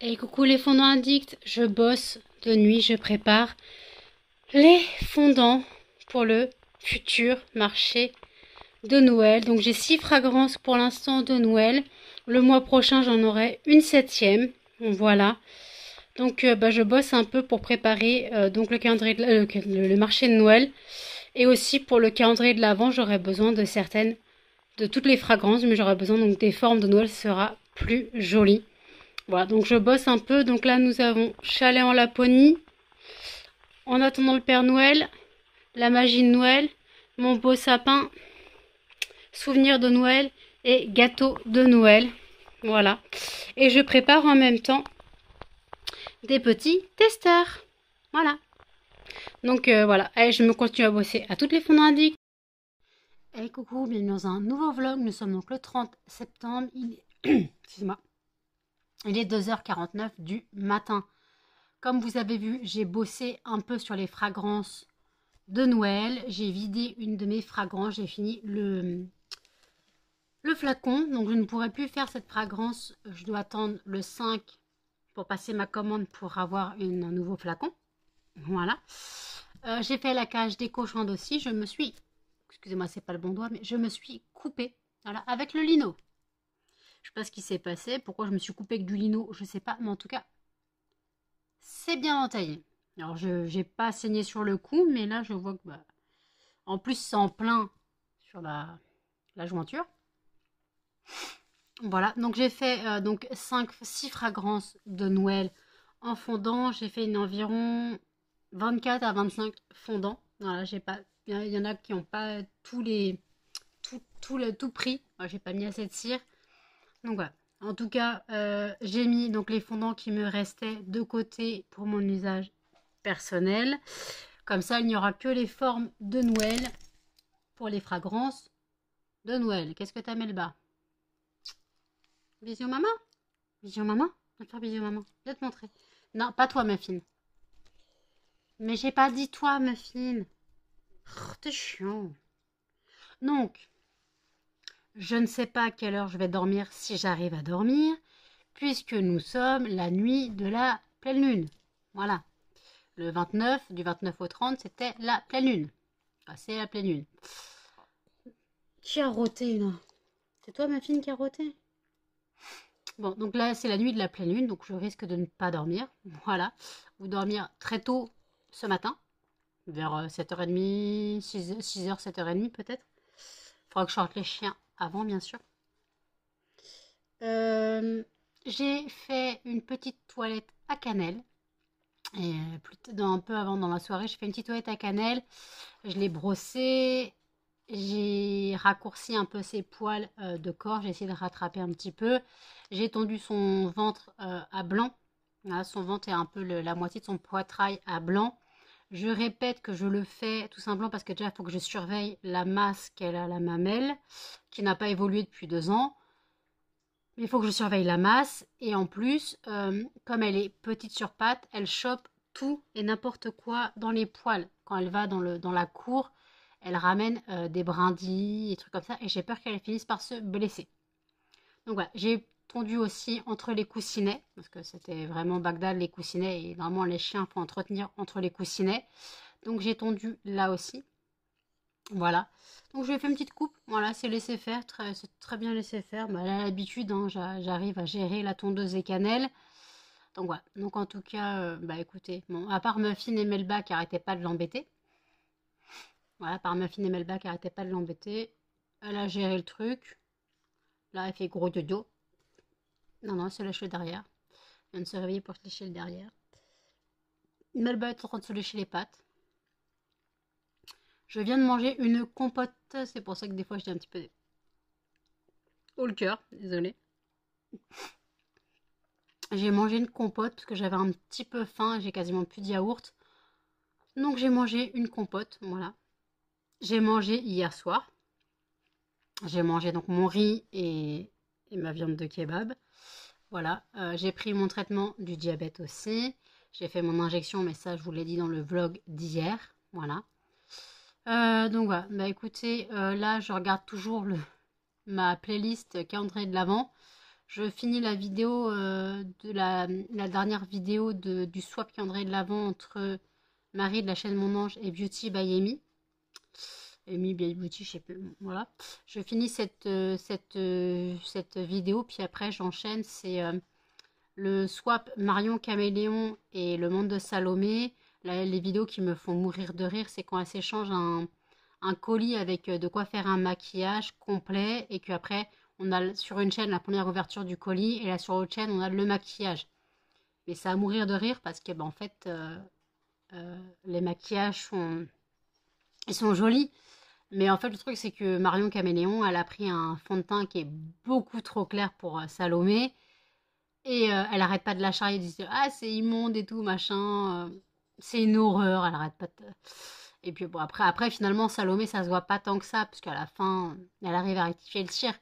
Et coucou les fondants addicts, je bosse de nuit, je prépare les fondants pour le futur marché de Noël. Donc j'ai 6 fragrances pour l'instant de Noël. Le mois prochain j'en aurai une 7e. Voilà. Donc je bosse un peu pour préparer donc le calendrier le marché de Noël. Et aussi pour le calendrier de l'Avent, j'aurai besoin de toutes les fragrances, mais j'aurai besoin donc des formes de Noël, ce sera plus joli. Voilà, donc je bosse un peu. Donc là, nous avons chalet en Laponie, en attendant le Père Noël, la magie de Noël, mon beau sapin, souvenir de Noël et gâteau de Noël. Voilà. Et je prépare en même temps des petits testeurs. Voilà. Donc voilà. Allez, je me continue à bosser à toutes les fondants addicts. Hey coucou, bienvenue dans un nouveau vlog. Nous sommes donc le 30 septembre. Excusez-moi. Il est 2h49 du matin. Comme vous avez vu, j'ai bossé un peu sur les fragrances de Noël. J'ai vidé une de mes fragrances. J'ai fini le flacon. Donc je ne pourrai plus faire cette fragrance. Je dois attendre le 5 pour passer ma commande pour avoir un nouveau flacon. Voilà. J'ai fait la cage des cochons aussi. Je me suis... Excusez-moi, c'est pas le bon doigt, mais je me suis coupée. Voilà, avec le lino. Je sais pas ce qui s'est passé. Pourquoi je me suis coupée avec du lino, je sais pas. Mais en tout cas, c'est bien entaillé. Alors, je n'ai pas saigné sur le coup, mais là, je vois que... en plus, c'est en plein sur la jointure. Voilà, donc j'ai fait donc 6 fragrances de Noël en fondant. J'ai fait environ 24 à 25 fondants. Voilà, j'ai pas... Il y en a qui n'ont pas tout pris. Moi, j'ai pas mis assez de cire. Donc voilà. En tout cas, j'ai mis donc les fondants qui me restaient de côté pour mon usage personnel. Comme ça, il n'y aura que les formes de Noël pour les fragrances de Noël. Qu'est-ce que t'as mis le bas? Bisous maman? Bisous maman? Je vais faire bisous maman. Je vais te montrer. Non, pas toi, Muffin. Mais j'ai pas dit toi, Muffin. Oh, t'es chiant. Donc, je ne sais pas à quelle heure je vais dormir, si j'arrive à dormir, puisque nous sommes la nuit de la pleine lune. Voilà. Le 29, du 29 au 30, c'était la pleine lune. Ah, c'est la pleine lune. Qui a roté, là? C'est toi, ma fille, qui a roté? Bon, donc là, c'est la nuit de la pleine lune, donc je risque de ne pas dormir. Voilà. Ou dormir très tôt ce matin, vers 7h30, 6h, 7h30 peut-être. Il faudra que je sorte les chiens avant, bien sûr. J'ai fait une petite toilette à cannelle. Et un peu avant dans la soirée, j'ai fait une petite toilette à cannelle. Je l'ai brossé. J'ai raccourci un peu ses poils de corps. J'ai essayé de rattraper un petit peu. J'ai tondu son ventre à blanc. Voilà, son ventre est un peu la moitié de son poitrail à blanc. Je répète que je le fais tout simplement parce que déjà, il faut que je surveille la masse qu'elle a à la mamelle, qui n'a pas évolué depuis 2 ans. Il faut que je surveille la masse. Et en plus, comme elle est petite sur pattes, elle chope tout et n'importe quoi dans les poils. Quand elle va dans la cour, elle ramène des brindilles, des trucs comme ça. Et j'ai peur qu'elle finisse par se blesser. Donc voilà, j'ai tondu aussi entre les coussinets. Parce que c'était vraiment Bagdad, les coussinets. Et vraiment, les chiens, il faut entretenir entre les coussinets. Donc j'ai tondu là aussi. Voilà. Donc je lui ai fait une petite coupe. Voilà, c'est laissé faire. C'est très bien laissé faire. Bah, elle a l'habitude, hein, j'arrive à gérer la tondeuse et cannelle. Donc voilà. Donc en tout cas, écoutez, bon, à part Muffin et Melba qui arrêtaient pas de l'embêter. Voilà, à part Muffin et Melba qui arrêtaient pas de l'embêter. Elle a géré le truc. Là, elle fait gros dodo. Non, non, elle se lèche le derrière. Elle vient de se réveiller pour se lécher le derrière. Melba est en train de se lécher les pattes. Je viens de manger une compote. C'est pour ça que des fois, je dis un petit peu haut le cœur. Désolée. J'ai mangé une compote parce que j'avais un petit peu faim et j'ai quasiment plus de yaourt. Donc j'ai mangé une compote, voilà. J'ai mangé hier soir. J'ai mangé donc mon riz et ma viande de kebab. Voilà. J'ai pris mon traitement du diabète aussi. J'ai fait mon injection, mais ça je vous l'ai dit dans le vlog d'hier. Voilà. Donc voilà. Bah écoutez, là je regarde toujours ma playlist calendrier de l'Avent. Je finis la vidéo de la dernière vidéo du swap calendrier de l'Avent entre Marie de la chaîne Mon Ange et Beauty by Amy. Amy Beauty, je sais plus. Voilà. Je finis cette vidéo, puis après j'enchaîne. C'est le swap Marion Caméléon et le monde de Salomé. Là, les vidéos qui me font mourir de rire, c'est quand elle s'échange un colis avec de quoi faire un maquillage complet et qu'après on a sur une chaîne la première ouverture du colis et là sur l'autre chaîne on a le maquillage. Mais ça à mourir de rire parce que en fait les maquillages ils sont jolis. Mais en fait le truc c'est que Marion Caméléon elle a pris un fond de teint qui est beaucoup trop clair pour Salomé et elle arrête pas de la charrier, de dire ah c'est immonde et tout machin, c'est une horreur, elle arrête pas de... Et puis bon après finalement Salomé ça se voit pas tant que ça parce qu'à la fin elle arrive à rectifier le tir.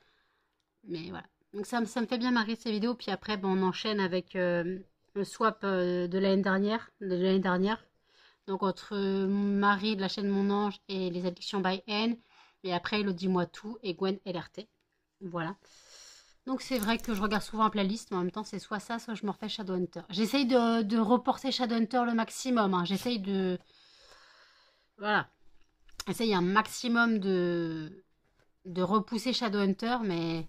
Mais voilà. Donc ça me fait bien marrer ces vidéos. Puis après on enchaîne avec le swap de l'année dernière. Donc entre Marie de la chaîne Mon Ange et les addictions by N. Et après le Dis-moi tout et Gwen LRT. Voilà. Donc c'est vrai que je regarde souvent un playlist, mais en même temps c'est soit ça, soit je me refais Shadowhunter. J'essaye de reporter Shadowhunter le maximum. Hein. J'essaye de... Voilà. J'essaye un maximum de repousser Shadowhunter, mais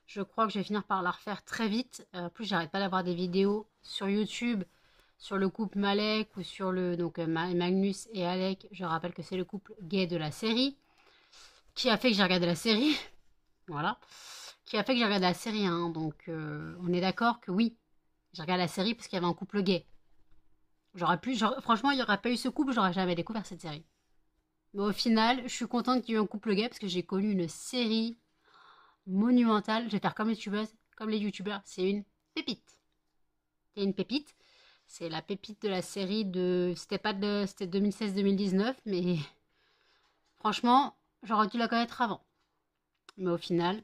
je crois que je vais finir par la refaire très vite. En plus, j'arrête pas d'avoir des vidéos sur YouTube sur le couple Malek ou sur le donc Magnus et Alec. Je rappelle que c'est le couple gay de la série qui a fait que j'ai regardé la série. Voilà. Qui a fait que j'ai regardé la série. Hein. Donc, on est d'accord que oui, j'ai regardé la série parce qu'il y avait un couple gay. Franchement, il n'y aurait pas eu ce couple, j'aurais jamais découvert cette série. Mais au final, je suis contente qu'il y ait eu un couple gay parce que j'ai connu une série monumentale. Je vais faire comme les youtubeurs. C'est une pépite. C'est une pépite. C'est la pépite de la série de... C'était 2016-2019, mais franchement, j'aurais dû la connaître avant. Mais au final,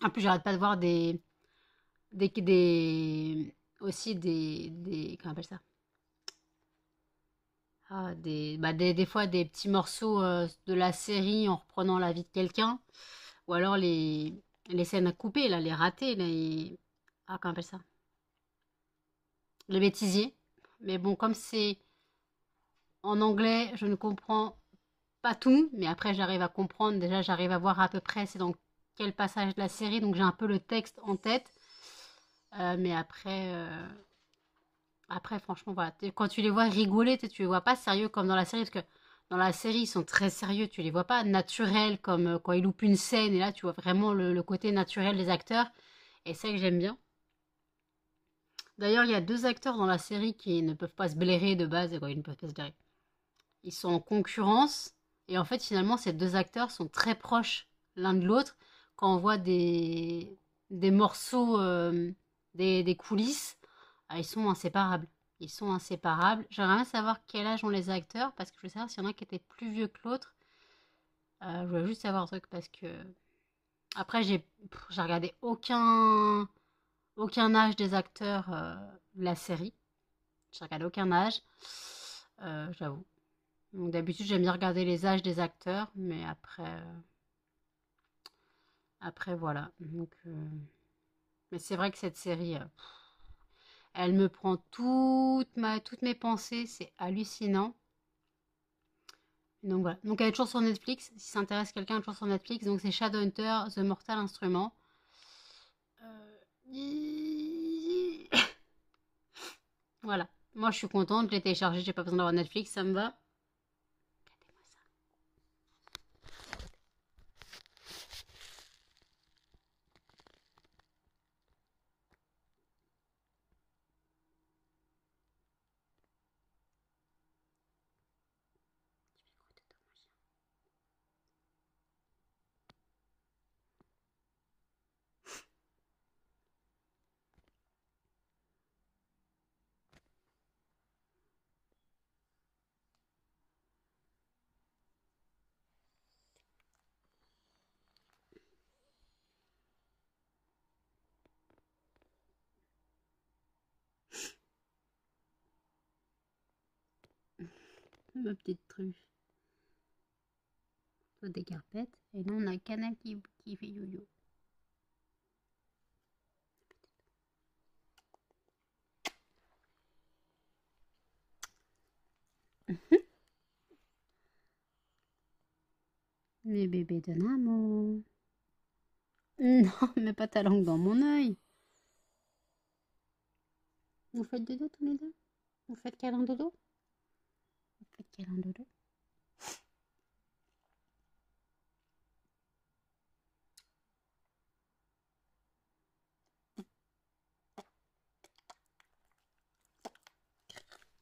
en plus, j'arrête pas de voir aussi comment on appelle ça? Ah, des fois des petits morceaux de la série en reprenant la vie de quelqu'un. Ou alors les scènes à couper, là, les ratés, comment on appelle ça? Les bêtisiers. Mais bon, comme c'est en anglais, je ne comprends pas tout, mais après j'arrive à comprendre. Déjà, j'arrive à voir à peu près c'est dans quel passage de la série, donc j'ai un peu le texte en tête. Mais après, franchement, voilà. Quand tu les vois rigoler, tu les vois pas sérieux comme dans la série, parce que dans la série, ils sont très sérieux. Tu les vois pas naturels comme quand ils loupent une scène, et là, tu vois vraiment le côté naturel des acteurs. Et c'est ça que j'aime bien. D'ailleurs, il y a deux acteurs dans la série qui ne peuvent pas se blairer de base, et quoi, ils ne peuvent pas se blairer. Ils sont en concurrence, et en fait, finalement, ces deux acteurs sont très proches l'un de l'autre. Quand on voit des morceaux, des coulisses, ils sont inséparables. Ils sont inséparables. J'aimerais bien savoir quel âge ont les acteurs, parce que je veux savoir s'il y en a qui étaient plus vieux que l'autre. Je voulais juste savoir un truc, parce que... Après, j'ai regardé aucun âge des acteurs de la série. J'ai regardé aucun âge, j'avoue. Donc d'habitude, j'aime bien regarder les âges des acteurs, mais après voilà. Donc, mais c'est vrai que cette série, elle me prend toutes mes pensées, c'est hallucinant. Donc voilà. Donc elle est toujours sur Netflix. Si ça intéresse quelqu'un, elle est toujours sur Netflix. Donc c'est Shadowhunter, The Mortal Instrument. Voilà. Moi je suis contente, je l'ai téléchargé, j'ai pas besoin d'avoir Netflix, ça me va. Regardez-moi ça. Ma petite truffe. Toi, des carpettes. Et là, on a Cana qui fait yo-yo. Mes bébés de Namo. Non, mets pas ta langue dans mon œil. Vous faites dodo tous les deux? Vous faites câlin dodo? Vous faites câlin dodo?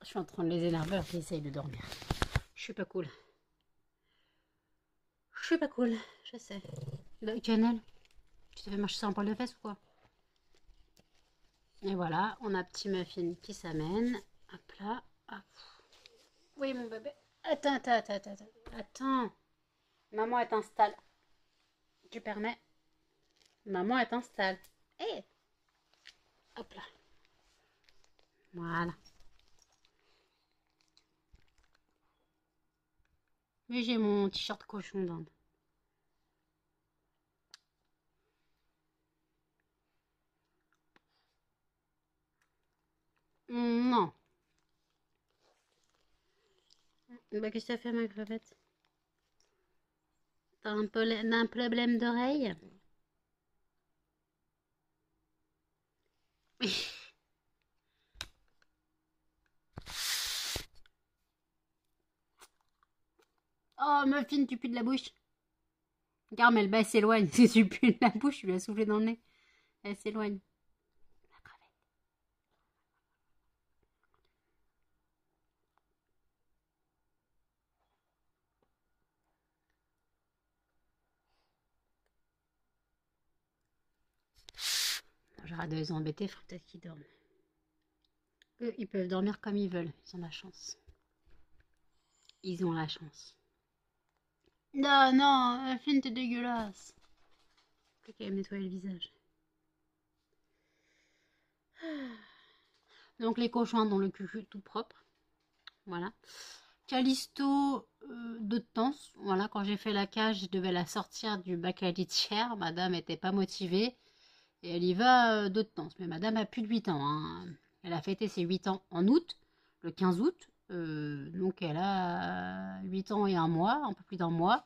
Je suis en train de les énerver alors qu'ils essayent de dormir. Je suis pas cool. Je suis pas cool, je sais. Canal, tu t'es fait marcher sur un poil de fesse ou quoi? Et voilà, on a petit muffin qui s'amène. Hop là. Hop. Oui, mon bébé. Attends, attends, attends, attends. Attends. Maman, elle t'installe. Tu permets? Maman, elle t'installe. Hé! Hey. Hop là. Voilà. Mais j'ai mon t-shirt cochon d'Inde. Non. Bah, qu'est-ce que ça fait, ma crevette? T'as un problème d'oreille? Oh, Muffin, tu pues de la bouche. Regarde, mais elle s'éloigne. Si tu pues de la bouche, tu lui as soufflé dans le nez. Elle s'éloigne. La crevette. Bon, j'arrête de les embêter, il faut peut-être qu'ils dorment. Eux, ils peuvent dormir comme ils veulent. Ils ont la chance. Ils ont la chance. Non, non, Muffin, t'es dégueulasse. Faut qu'elle me nettoyer le visage. Donc les cochons ont le cul tout propre. Voilà. Callisto, de temps. Voilà, quand j'ai fait la cage, je devais la sortir du bac à litière. Madame n'était pas motivée. Et elle y va de temps. Mais madame a plus de 8 ans. Hein. Elle a fêté ses 8 ans en août, le 15 août. Donc elle a 8 ans et un mois, un peu plus d'un mois.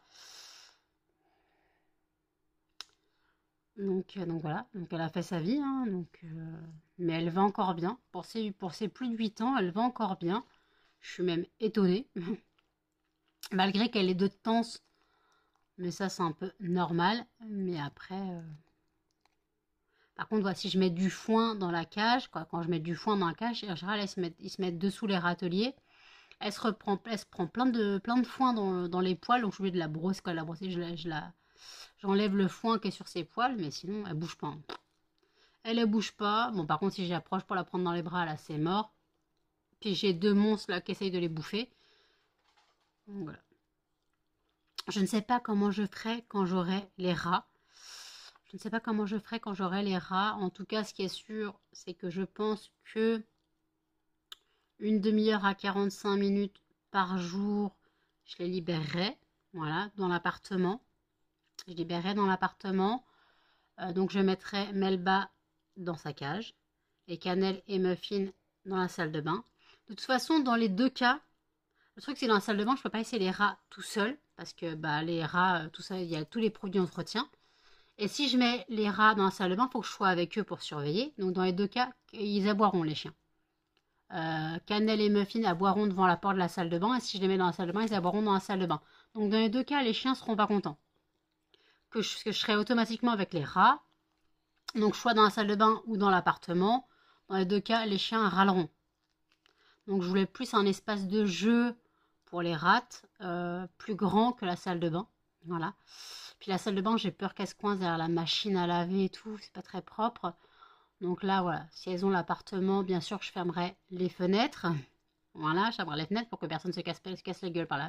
Donc voilà, donc elle a fait sa vie, hein, mais elle va encore bien. Pour ses plus de 8 ans, elle va encore bien. Je suis même étonnée. Malgré qu'elle est de temps, mais ça c'est un peu normal. Mais après, par contre, voilà, si je mets du foin dans la cage, quand je mets du foin dans la cage, en général, ils se mettent dessous les râteliers. Elle se prend plein de foin dans les poils, donc je suis obligée de la brosser. Quand elle la brosser, j'enlève le foin qui est sur ses poils, mais sinon, elle bouge pas. Hein. Elle ne bouge pas. Bon, par contre, si j'approche pour la prendre dans les bras, là, c'est mort. Puis j'ai deux monstres là qui essayent de les bouffer. Donc, voilà. Je ne sais pas comment je ferai quand j'aurai les rats. Je ne sais pas comment je ferai quand j'aurai les rats. En tout cas, ce qui est sûr, c'est que je pense que une demi-heure à 45 minutes par jour, je les libérerai. Voilà, dans l'appartement. Je libérerai dans l'appartement. Donc je mettrai Melba dans sa cage. Et Cannelle et Muffin dans la salle de bain. De toute façon, dans les deux cas, le truc c'est dans la salle de bain, je peux pas laisser les rats tout seuls. Parce que bah, les rats, tout ça, il y a tous les produits d'entretien. Et si je mets les rats dans la salle de bain, il faut que je sois avec eux pour surveiller. Donc dans les deux cas, ils aboieront les chiens. Cannelle et Muffin aboieront devant la porte de la salle de bain. Et si je les mets dans la salle de bain, ils aboieront dans la salle de bain. Donc dans les deux cas, les chiens seront pas contents. Que je serai automatiquement avec les rats. Donc soit dans la salle de bain ou dans l'appartement. Dans les deux cas, les chiens râleront. Donc je voulais plus un espace de jeu pour les rats, plus grand que la salle de bain. Voilà. Puis la salle de bain, j'ai peur qu'elle se coince derrière la machine à laver et tout, c'est pas très propre. Donc là, voilà, si elles ont l'appartement, bien sûr, je fermerai les fenêtres. Voilà, je fermerai les fenêtres pour que personne se casse la gueule par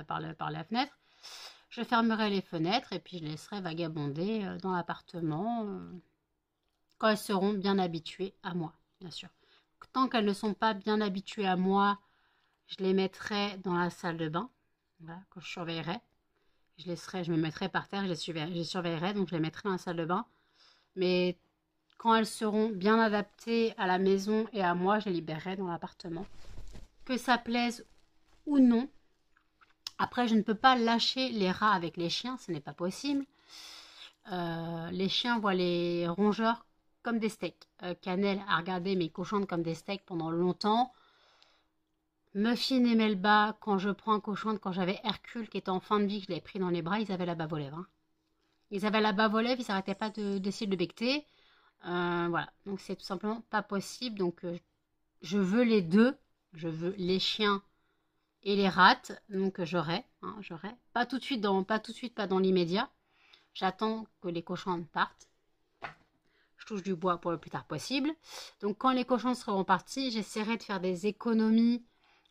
la fenêtre. Je fermerai les fenêtres et puis je laisserai vagabonder dans l'appartement quand elles seront bien habituées à moi, bien sûr. Tant qu'elles ne sont pas bien habituées à moi, je les mettrai dans la salle de bain, voilà, que je surveillerai. Je me mettrai par terre, je les surveillerai, donc je les mettrai dans la salle de bain. Mais quand elles seront bien adaptées à la maison et à moi, je les libérerai dans l'appartement. Que ça plaise ou non, Après, je ne peux pas lâcher les rats avec les chiens, ce n'est pas possible. Les chiens voient les rongeurs comme des steaks. Cannelle a regardé mes cochons comme des steaks pendant longtemps. Muffin et Melba, quand je prends un cochon, quand j'avais Hercule qui était en fin de vie, que je l'avais pris dans les bras, ils avaient la bave aux lèvres. Hein. Ils avaient la bave aux lèvres, ils s'arrêtaient pas d'essayer de becter. Voilà, donc c'est tout simplement pas possible. Donc je veux les deux. Je veux les chiens et les rats. Donc j'aurai. Pas tout de suite, pas dans l'immédiat. J'attends que les cochons partent. Je touche du bois pour le plus tard possible. Donc quand les cochons seront partis, j'essaierai de faire des économies.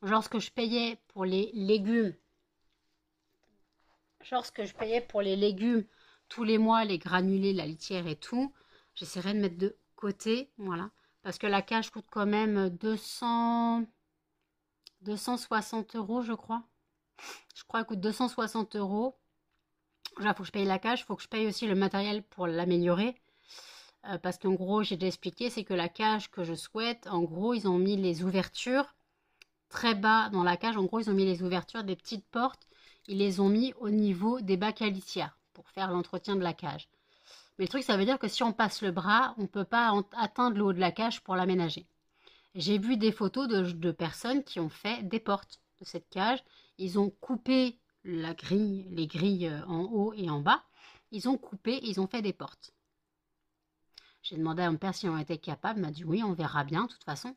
Lorsque je payais pour les légumes, tous les mois, les granulés, la litière et tout, j'essaierai de mettre de côté, voilà. Parce que la cage coûte quand même 260 euros, je crois. Je crois qu'elle coûte 260 euros. Déjà, il faut que je paye la cage, il faut que je paye aussi le matériel pour l'améliorer. Parce qu'en gros, j'ai déjà expliqué, c'est que la cage que je souhaite, en gros, ils ont mis les ouvertures très bas dans la cage. En gros, ils ont mis les ouvertures des petites portes. Ils les ont mis au niveau des bacs à litière pour faire l'entretien de la cage. Mais le truc, ça veut dire que si on passe le bras, on ne peut pas atteindre le haut de la cage pour l'aménager. J'ai vu des photos de personnes qui ont fait des portes de cette cage. Ils ont coupé les grilles en haut et en bas. Ils ont coupé, ils ont fait des portes. J'ai demandé à mon père si on était capable. Il m'a dit oui, on verra bien, de toute façon.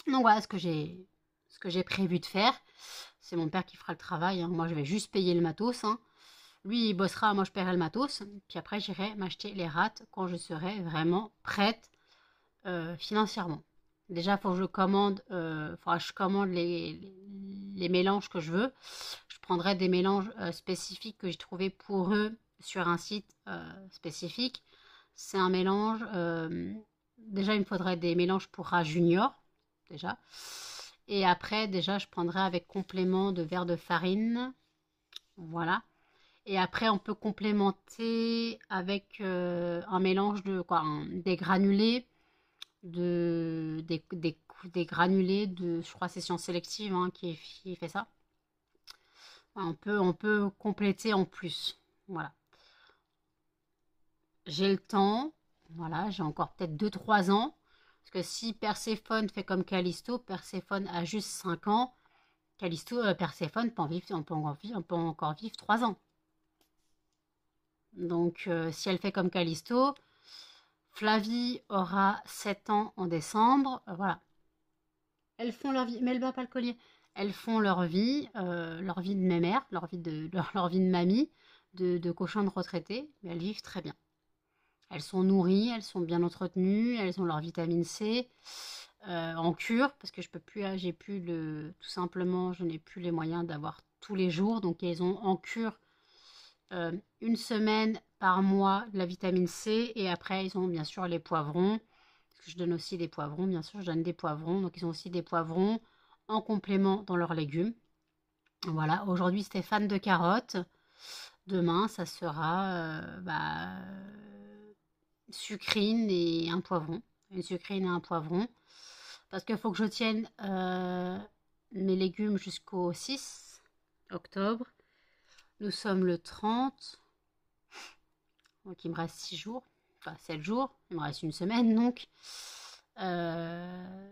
Donc voilà ce que j'ai prévu de faire. C'est mon père qui fera le travail. Hein. Moi, je vais juste payer le matos. Hein. Lui, il bossera, moi, je paierai le matos. Puis après, j'irai m'acheter les rats quand je serai vraiment prête financièrement. Déjà, il faut que je commande, les mélanges que je veux. Je prendrai des mélanges spécifiques que j'ai trouvé pour eux sur un site spécifique. C'est un mélange. Déjà, il me faudrait des mélanges pour rats junior. Déjà. Et après, déjà, je prendrai avec complément de verre de farine. Voilà. Et après, on peut complémenter avec un mélange de quoi, des granulés, des granulés de, je crois, c'est Science Sélective hein, qui fait ça. On peut compléter en plus. Voilà. J'ai le temps. Voilà, j'ai encore peut-être 2-3 ans. Parce que si Perséphone fait comme Callisto, Perséphone a juste 5 ans. Perséphone on peut encore vivre 3 ans. Donc, si elle fait comme Callisto, Flavie aura 7 ans en décembre. Voilà. Elles font leur vie. Mais elle bat pas le collier. Elles font leur vie de mémère, leur vie de mamie, de cochon de retraité. Mais elles vivent très bien. Elles sont nourries, elles sont bien entretenues, elles ont leur vitamine C en cure parce que tout simplement, je n'ai plus les moyens d'avoir tous les jours. Donc elles ont en cure une semaine par mois de la vitamine C et après ils ont bien sûr les poivrons. Parce que je donne aussi des poivrons, bien sûr, je donne des poivrons. Donc ils ont aussi des poivrons en complément dans leurs légumes. Voilà, aujourd'hui Stéphane de carottes. Demain, ça sera sucrine et un poivron. Une sucrine et un poivron. Parce qu'il faut que je tienne mes légumes jusqu'au 6 octobre. Nous sommes le 30. Donc il me reste 6 jours. Enfin 7 jours. Il me reste une semaine donc. Il me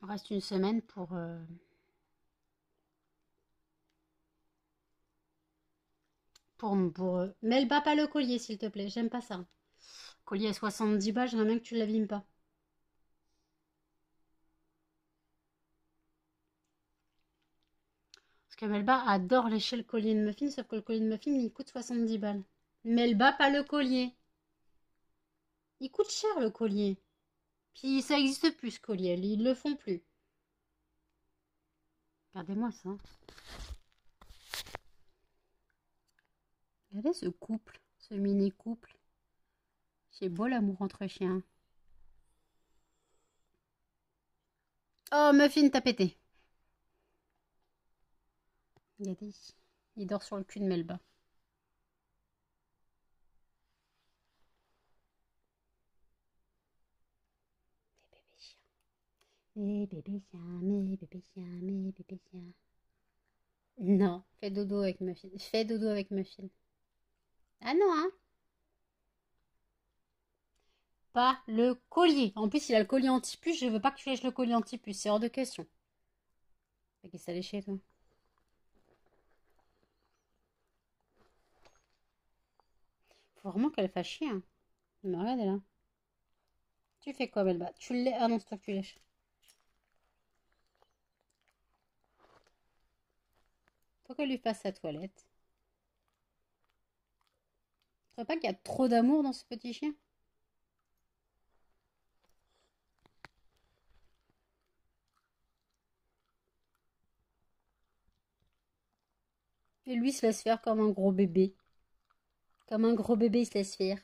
reste une semaine pour... Mais elle bat pas le collier s'il te plaît. J'aime pas ça. Collier à 70 balles, j'aimerais bien que tu l'abîmes pas. Parce que Melba adore lécher le collier de muffin, sauf que le collier de muffin, il coûte 70 balles. Melba, pas le collier. Il coûte cher le collier. Puis ça existe plus ce collier, ils le font plus. Regardez-moi ça. Regardez ce couple, ce mini couple. C'est beau l'amour entre chiens. Oh, Muffin, t'as pété. Regardez, il dort sur le cul de Melba. Mes bébés chiens, mes bébés chiens, mes bébés chiens. Non, Fais dodo avec Muffin. Fais dodo avec Muffin. Ah non, hein. Pas le collier. En plus, il a le collier anti-puce. Je veux pas que tu lèches le collier anti-puce. C'est hors de question. Qu'est-ce que ça léché, toi? Faut vraiment qu'elle fasse chier, hein. Mais regarde là. Tu fais quoi, Belba? Tu le lèches. Ah non, c'est toi que tu lèches. Faut qu'elle lui fasse sa toilette. Tu trouves pas qu'il y a trop d'amour dans ce petit chien? Et lui, il se laisse faire comme un gros bébé. Comme un gros bébé, il se laisse faire.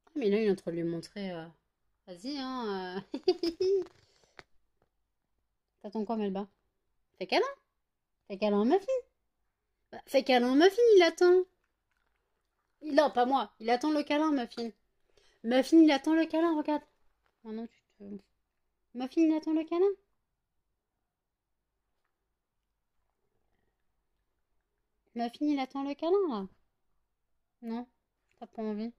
Ah, mais là, il est en train de lui montrer. Vas-y, hein. T'attends quoi, Melba? Fais câlin. Fais câlin en Muffin. Bah, fais câlin en Muffin, il attend. Non, pas moi. Il attend le câlin, Muffin. Muffin, il attend le câlin, regarde. Oh non, tu te... Muffin, il attend le câlin. Muffin, il attend le câlin, là. Non, t'as pas envie.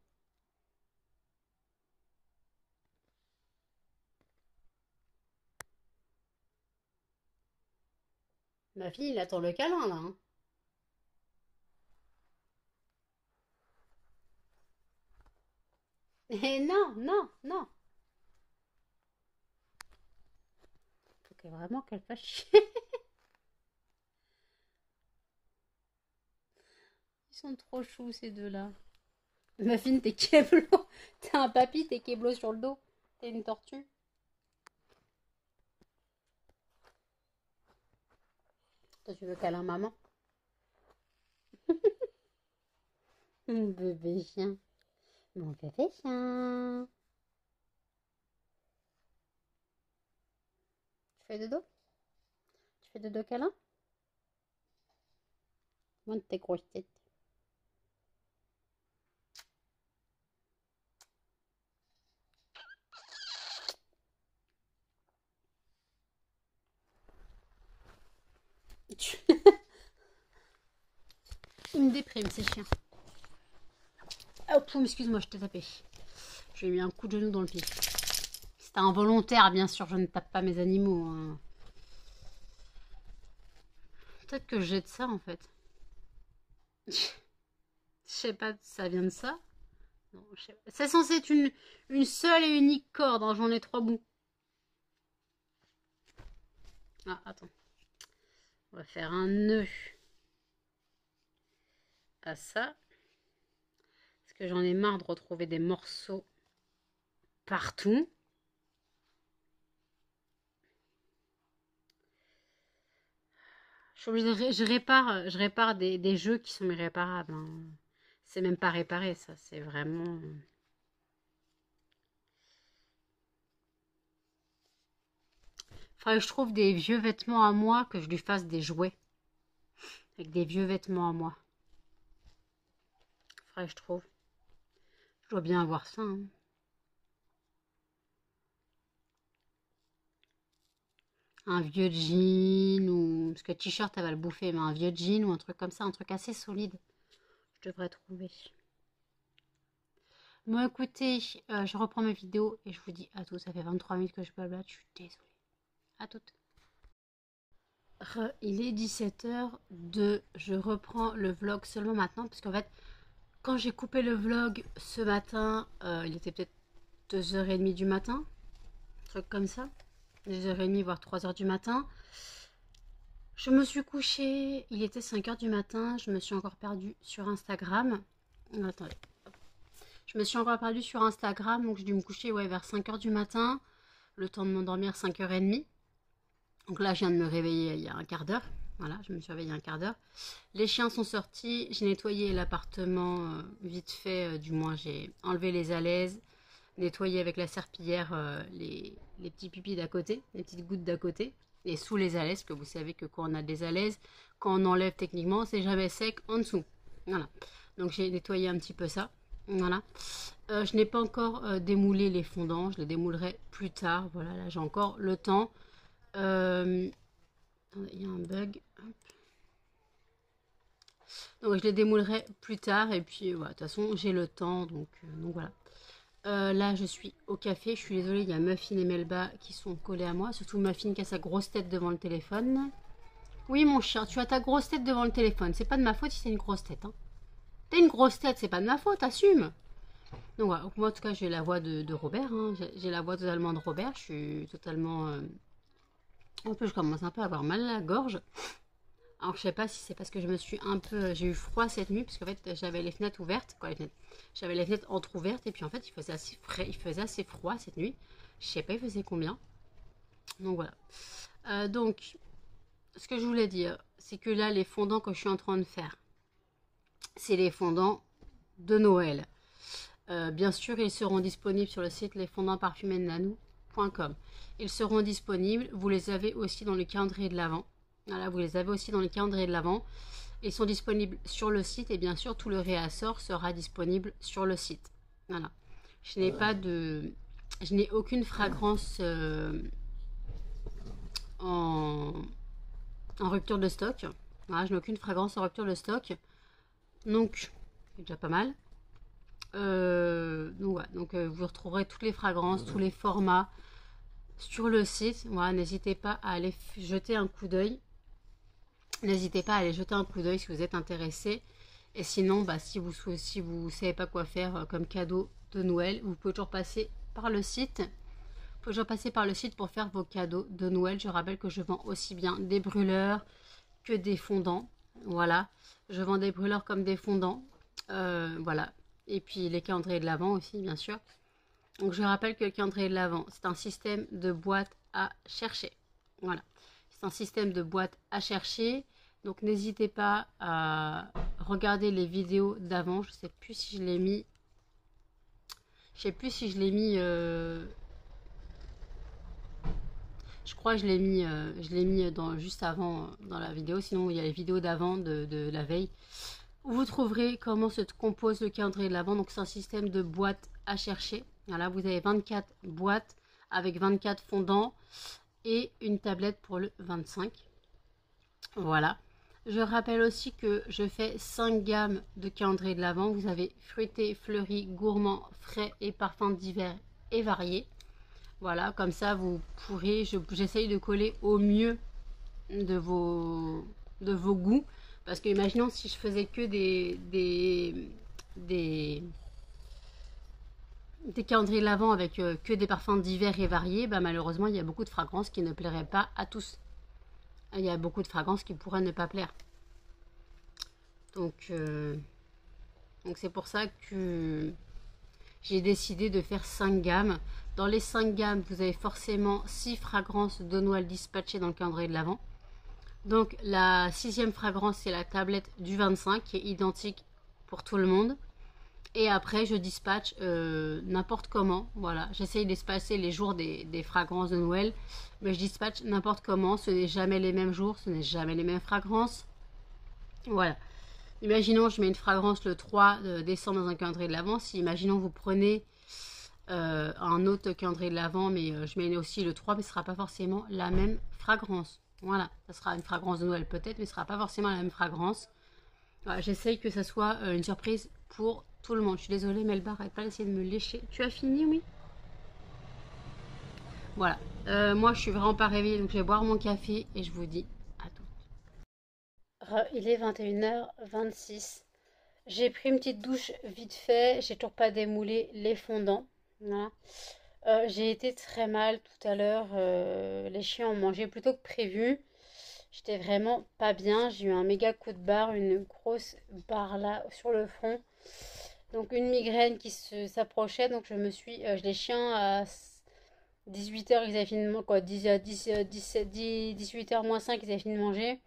Muffin, il attend le câlin, là. Hein. Eh non, non, non. Faut vraiment qu'elle fasse chier. Ils sont trop choux, ces deux-là. Muffin, t'es keblo. T'es un papy, t'es keblo sur le dos. T'es une tortue. Toi, tu veux câlin maman? Mon bébé chien. Mon bébé chien. Tu fais dodo? Tu fais dodo câlin? Monte tes grosses têtes. Il me déprime, ces chiens. Oh, excuse-moi, je t'ai tapé. Je lui ai mis un coup de genou dans le pied. C'était involontaire, bien sûr, je ne tape pas mes animaux. Hein. Peut-être que je jette ça, en fait. Je sais pas, ça vient de ça. C'est censé être une seule et unique corde, hein. J'en ai 3 bouts. Ah, attends. On va faire un nœud à ça. Parce que j'en ai marre de retrouver des morceaux partout. Je suis obligée de je répare des jeux qui sont irréparables. Hein. C'est même pas réparé, ça. C'est vraiment... Faudrait que je trouve des vieux vêtements à moi, que je lui fasse des jouets. Avec des vieux vêtements à moi. Faudrait que je trouve. Je dois bien avoir ça. Hein. Un vieux jean ou... Parce que t-shirt, elle va le bouffer. Mais un vieux jean ou un truc comme ça. Un truc assez solide. Je devrais trouver. Bon, écoutez, je reprends mes vidéos et je vous dis à tous. Ça fait 23 minutes que je blablate. Je suis désolée. À toutes. Il est 17h02. Je reprends le vlog seulement maintenant. Parce qu'en fait, quand j'ai coupé le vlog ce matin, il était peut-être 2h30 du matin. Un truc comme ça. 2h30 voire 3h du matin. Je me suis couchée, il était 5h du matin, je me suis encore perdue sur Instagram. Attendez. Je me suis encore perdue sur Instagram, donc j'ai dû me coucher vers 5h du matin. Le temps de m'endormir 5h30. Donc là, je viens de me réveiller il y a un quart d'heure. Voilà, je me suis réveillée un quart d'heure. Les chiens sont sortis, j'ai nettoyé l'appartement vite fait, du moins j'ai enlevé les alaises, nettoyé avec la serpillière les petits pipis d'à côté, les petites gouttes d'à côté. Et sous les alaises, que vous savez que quand on a des alaises, quand on enlève techniquement, c'est jamais sec en dessous. Voilà. Donc j'ai nettoyé un petit peu ça. Voilà. Je n'ai pas encore démoulé les fondants. Je les démoulerai plus tard. Voilà, là j'ai encore le temps. attendez, il y a un bug. Hop. Donc je les démoulerai plus tard et puis voilà, de toute façon j'ai le temps donc voilà. Là je suis au café, je suis désolée, il y a Muffin et Melba qui sont collés à moi, surtout Muffin qui a sa grosse tête devant le téléphone. Oui mon chien, tu as ta grosse tête devant le téléphone, c'est pas de ma faute si c'est une grosse tête. Hein. T'as une grosse tête, c'est pas de ma faute, assume. Donc voilà, moi en tout cas j'ai la voix de Robert, hein. J'ai la voix totalement de Robert, je suis totalement... En plus je commence un peu à avoir mal à la gorge. Alors je sais pas si c'est parce que je me suis un peu... J'ai eu froid cette nuit, parce qu'en fait j'avais les fenêtres ouvertes. Quoi les fenêtres? J'avais les fenêtres entrouvertes et puis en fait il faisait assez frais, il faisait assez froid cette nuit. Je sais pas il faisait combien. Donc voilà. Donc ce que je voulais dire, c'est que là les fondants que je suis en train de faire, c'est les fondants de Noël. Bien sûr ils seront disponibles sur le site lesfondantparfumésnanou.com. Ils seront disponibles, vous les avez aussi dans le calendrier de l'Avent. Voilà, vous les avez aussi dans le calendrier de l'Avent. Ils sont disponibles sur le site et bien sûr tout le réassort sera disponible sur le site. Voilà. Je n'ai aucune fragrance en rupture de stock. Voilà, je n'ai aucune fragrance en rupture de stock. Donc, c'est déjà pas mal. Donc vous retrouverez toutes les fragrances, tous les formats sur le site. Voilà, n'hésitez pas à aller jeter un coup d'œil. N'hésitez pas à aller jeter un coup d'œil si vous êtes intéressé. Et sinon, si vous savez pas quoi faire comme cadeau de Noël, vous pouvez toujours passer par le site. Vous pouvez toujours passer par le site pour faire vos cadeaux de Noël. Je rappelle que je vends aussi bien des brûleurs que des fondants. Voilà, je vends des brûleurs comme des fondants. Voilà. Et puis les calendriers de l'Avent aussi, bien sûr. Donc je rappelle que le calendrier de l'Avent, c'est un système de boîte à chercher. Voilà. C'est un système de boîte à chercher. Donc n'hésitez pas à regarder les vidéos d'avant. Je sais plus si je l'ai mis. Je sais plus si je l'ai mis. Je crois que je l'ai mis juste avant dans la vidéo. Sinon il y a les vidéos d'avant de la veille. Où vous trouverez comment se compose le calendrier de l'Avent. Donc c'est un système de boîte à chercher. Voilà, vous avez 24 boîtes avec 24 fondants et une tablette pour le 25. Voilà. Je rappelle aussi que je fais 5 gammes de calendrier de l'Avent. Vous avez fruité, fleuri, gourmand, frais et parfums divers et variés. Voilà, comme ça vous pourrez, j'essaye de coller au mieux de vos goûts. Parce que imaginons si je faisais que des calendriers de l'Avent avec que des parfums divers et variés, malheureusement il y a beaucoup de fragrances qui ne plairaient pas à tous. Il y a beaucoup de fragrances qui pourraient ne pas plaire. Donc c'est pour ça que j'ai décidé de faire 5 gammes. Dans les 5 gammes, vous avez forcément 6 fragrances de Noël dispatchées dans le calendrier de l'Avent. Donc la 6e fragrance, c'est la tablette du 25 qui est identique pour tout le monde. Et après, je dispatche n'importe comment. Voilà, j'essaye d'espacer les jours des fragrances de Noël. Mais je dispatche n'importe comment. Ce n'est jamais les mêmes jours, ce n'est jamais les mêmes fragrances. Voilà. Imaginons, je mets une fragrance le 3 décembre dans un calendrier de l'Avent. Si, imaginons, vous prenez un autre calendrier de l'Avent, mais je mets aussi le 3, mais ce ne sera pas forcément la même fragrance. Voilà, ça sera une fragrance de Noël peut-être, mais ce ne sera pas forcément la même fragrance. Voilà, j'essaye que ça soit une surprise pour tout le monde. Je suis désolée, Melba, arrête pas d'essayer de me lécher. Tu as fini, oui? Voilà. Moi, je suis vraiment pas réveillée, donc je vais boire mon café et je vous dis à tout. Il est 21h26. J'ai pris une petite douche vite fait. J'ai toujours pas démoulé les fondants. Voilà. J'ai été très mal tout à l'heure. Les chiens ont mangé plus tôt que prévu. J'étais vraiment pas bien. J'ai eu un méga coup de barre, une grosse barre là sur le front. Donc une migraine qui s'approchait. Donc les chiens à 18h, ils avaient fini de manger. Quoi, 18h moins 5, ils avaient fini de manger.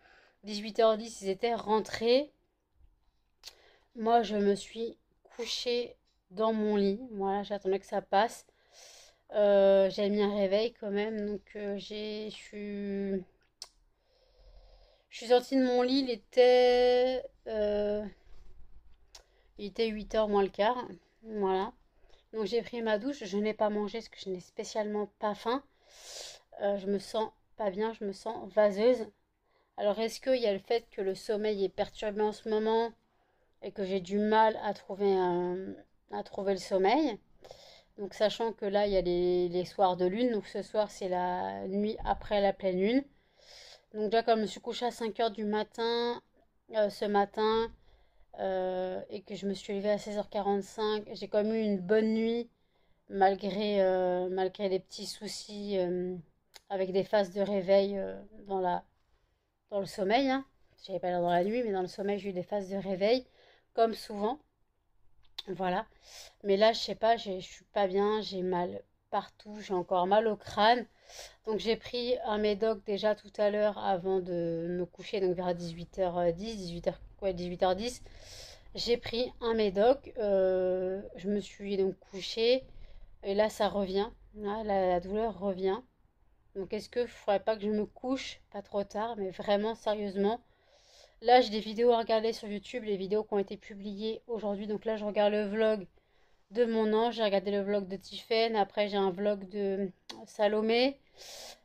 18h10, ils étaient rentrés. Moi, je me suis couchée dans mon lit. Voilà, j'attendais que ça passe. J'ai mis un réveil quand même. Donc, je suis sortie de mon lit. Il était 8h moins le quart. Voilà. Donc, j'ai pris ma douche. Je n'ai pas mangé parce que je n'ai spécialement pas faim. Je me sens pas bien. Je me sens vaseuse. Alors, est-ce qu'il y a le fait que le sommeil est perturbé en ce moment et que j'ai du mal à trouver le sommeil? Donc, sachant que là, il y a les soirs de lune. Donc, ce soir, c'est la nuit après la pleine lune. Donc, déjà, comme je me suis couchée à 5 heures du matin, ce matin, et que je me suis levée à 16h45, j'ai quand même eu une bonne nuit, malgré les petits soucis avec des phases de réveil dans le sommeil. Hein. J'avais pas l'air dans la nuit, mais dans le sommeil, j'ai eu des phases de réveil, comme souvent. Voilà. Mais là, je sais pas, je suis pas bien, j'ai mal partout, j'ai encore mal au crâne. Donc j'ai pris un médoc déjà tout à l'heure avant de me coucher, donc vers 18h10, 18h, ouais, 18h10. J'ai pris un médoc, je me suis donc couchée et là ça revient, là, la douleur revient. Donc est-ce que faudrait pas que je me couche, pas trop tard, mais vraiment sérieusement. Là j'ai des vidéos à regarder sur YouTube, les vidéos qui ont été publiées aujourd'hui. Donc là je regarde le vlog de mon ange, j'ai regardé le vlog de Tiffaine, après j'ai un vlog de Salomé,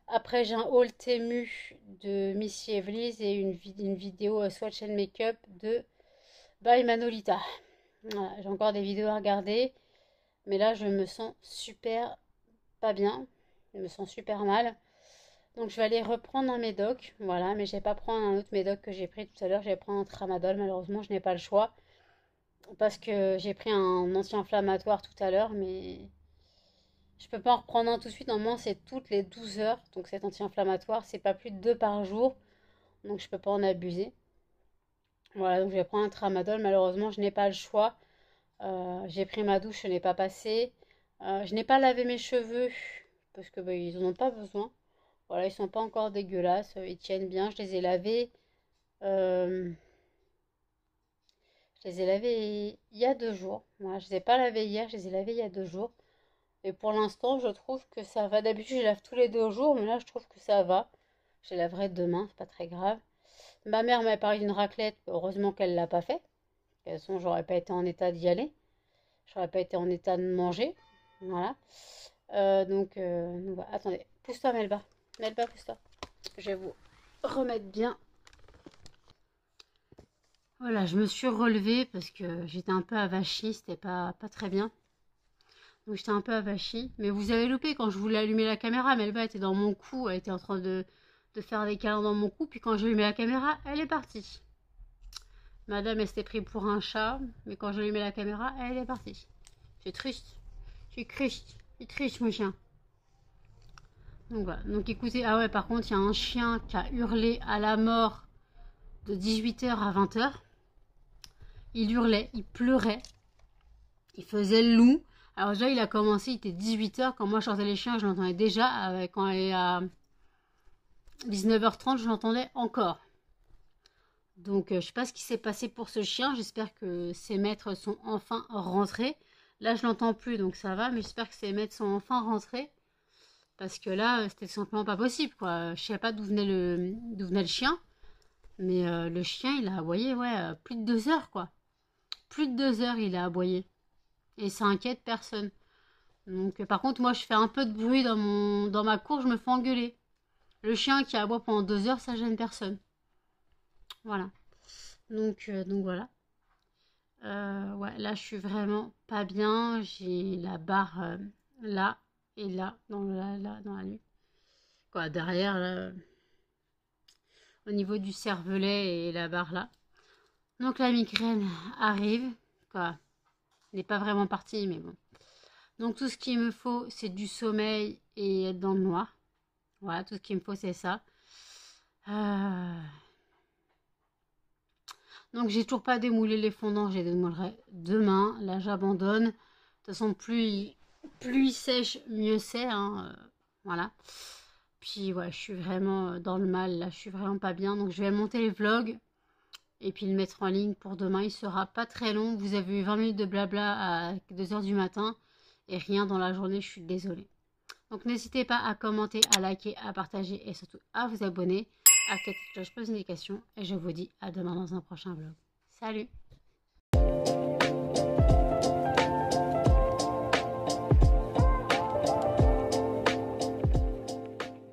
après j'ai un haul Temu de Missy Evely's et une vidéo Swatch and Makeup de by Manolita. Voilà, j'ai encore des vidéos à regarder, mais là je me sens super pas bien, je me sens super mal. Donc je vais aller reprendre un médoc, voilà, mais je vais pas prendre un autre médoc que j'ai pris tout à l'heure, je vais prendre un tramadol, malheureusement je n'ai pas le choix. Parce que j'ai pris un anti-inflammatoire tout à l'heure, mais je peux pas en reprendre un tout de suite. Normalement, c'est toutes les 12 heures. Donc cet anti-inflammatoire, c'est pas plus de 2 par jour. Donc je peux pas en abuser. Voilà, donc je vais prendre un tramadol. Malheureusement, je n'ai pas le choix. J'ai pris ma douche, je n'ai pas passé. Je n'ai pas lavé mes cheveux parce que ils en ont pas besoin. Voilà, ils sont pas encore dégueulasses. Ils tiennent bien. Je les ai lavés. euh, je les ai lavés il y a 2 jours. Voilà, je les ai pas lavés hier, je les ai lavés il y a 2 jours. Et pour l'instant, je trouve que ça va. D'habitude, je lave tous les 2 jours, mais là, je trouve que ça va. Je les laverai demain, c'est pas très grave. Ma mère m'a parlé d'une raclette. Heureusement qu'elle l'a pas fait. De toute façon, j'aurais pas été en état d'y aller. J'aurais pas été en état de manger. Voilà. Donc, voilà. Attendez, pousse-toi, Melba. Melba, pousse-toi. Je vais vous remettre bien. Voilà, je me suis relevée parce que j'étais un peu avachie. C'était pas très bien. Donc j'étais un peu avachie. Mais vous avez loupé quand je voulais allumer la caméra. Melba était dans mon cou. Elle était en train de faire des câlins dans mon cou. Puis quand j'ai allumé la caméra, elle est partie. Madame, elle s'était pris pour un chat. Mais quand j'ai allumé la caméra, elle est partie. C'est triste. C'est triste. C'est triste, mon chien. Donc voilà. Donc écoutez, ah ouais, par contre, il y a un chien qui a hurlé à la mort de 18h à 20h. Il hurlait, il pleurait. Il faisait le loup. Alors déjà, il a commencé, il était 18h. Quand moi, je sortais les chiens, je l'entendais déjà. Quand il est à 19h30, je l'entendais encore. Donc, je sais pas ce qui s'est passé pour ce chien. J'espère que ses maîtres sont enfin rentrés. Là, je l'entends plus, donc ça va. Mais j'espère que ses maîtres sont enfin rentrés. Parce que là, c'était simplement pas possible, quoi. Je sais pas d'où venait le chien. Mais le chien, il a aboyé, ouais, plus de 2 heures, quoi. Plus de 2 heures, il a aboyé. Et ça inquiète personne. Donc, par contre, moi, je fais un peu de bruit dans ma cour, je me fais engueuler. Le chien qui aboie pendant 2 heures, ça gêne personne. Voilà. Donc voilà. Ouais, là, je suis vraiment pas bien. J'ai la barre là et là, dans la nuque. Quoi, derrière, là, au niveau du cervelet et la barre là. Donc la migraine arrive. Quoi, elle n'est pas vraiment partie, mais bon. Donc tout ce qu'il me faut, c'est du sommeil et être dans le noir. Voilà, tout ce qu'il me faut, c'est ça. Donc j'ai toujours pas démoulé les fondants, je les démoulerai demain. Là, j'abandonne. De toute façon, plus il sèche, mieux c'est. Hein. Voilà. Puis ouais, je suis vraiment dans le mal. Là, je suis vraiment pas bien. Donc je vais monter les vlogs et puis le mettre en ligne pour demain. Il sera pas très long. Vous avez eu 20 minutes de blabla à 2h du matin et rien dans la journée. Je suis désolée. Donc n'hésitez pas à commenter, à liker, à partager et surtout à vous abonner, à activer la cloche pour les indications. Et je vous dis à demain dans un prochain vlog. Salut!